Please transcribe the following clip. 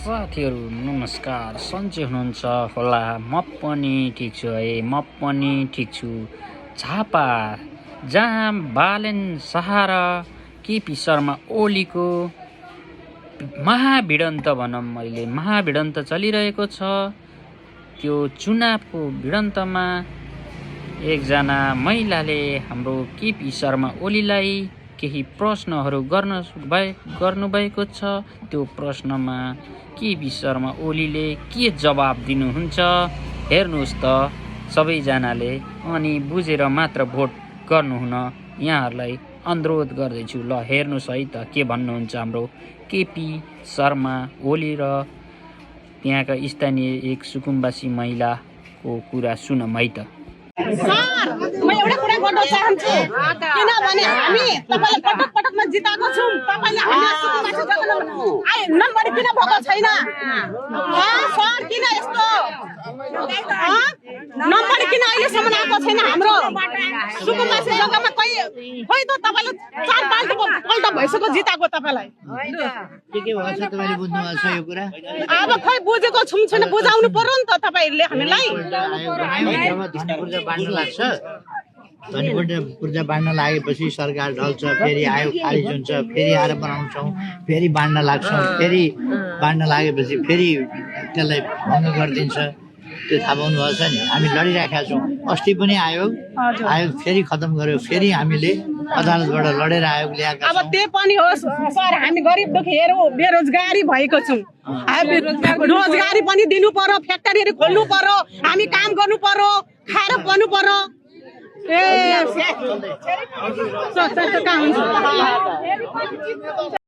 साथीहरू नमस्कार, सन्चै हुनुहुन्छ होला। म पनि ठिक छु है, म पनि ठिक छु। झापा जहाँ बालेन शाह र केपी शर्मा ओलीको महाभिडन्त भनौँ, मैले महाभिडन्त चलिरहेको छ। त्यो चुनावको भिडन्तमा एकजना महिलाले हाम्रो केपी शर्मा ओलीलाई केही प्रश्नहरू गर्नुभएको छ। त्यो प्रश्नमा केपी शर्मा ओलीले के जवाब दिनुहुन्छ हेर्नुहोस् त सबैजनाले, अनि बुझेर मात्र भोट गर्नुहुन यहाँहरूलाई अनुरोध गर्दैछु। ल हेर्नुहोस् है त के भन्नुहुन्छ हाम्रो केपी शर्मा ओली र त्यहाँका स्थानीय एक सुकुम्बासी महिलाको कुरा सुनौँ है त। सर, म एउटा कुरा गर्न चाहन्छु, किनभने हामी तपाईलाई पटक पटकमा जिताएको छौँ। तपाईले नम्बर किन भएको छैन? सर, किन यस्तो नम्बर किन अहिलेसम्म आएको छैन? हाम्रो सुकुम्बासी जग्गामा खोइ त तपाईले 4-5 पल्ट भइसक्यो जिताएको तपाईलाई। के भएको छ तपाईले बुझ्नु भएको छ यो कुरा? अब खोइ बुझेको छौँ छैन, बुझाउनु पर्यो नि त तपाईहरुले हामीलाई। बाँड्न लाग्छ, पूर्जा बाँड्न लागेपछि सरकार ढल्छ, फेरि आयोग खारिज हुन्छ, फेरि आएर बनाउँछौँ, फेरि बाँड्न लाग्छौँ, फेरि बाँड्न लागेपछि फेरि त्यसलाई भङ्ग गरिदिन्छ। त्यो थाहा पाउनु भएको छ नि। हामी लडिराखेका छौँ। अस्ति पनि आयोग फेरि खतम गर्यो, फेरि हामीले अदालतबाट लडेर आयोग ल्याएका छौँ। अब त्यही पनि हो सर, हामी गरिब दुखीहरू बेरोजगारी भएको छौँ। रोजगारी पनि दिनु पर्यो, फ्याक्ट्रीहरू खोल्नु पर्यो, हामी काम गर्नु पर्यो, खाएर बन्नु पर्यो। ए कहाँ हुन्छ?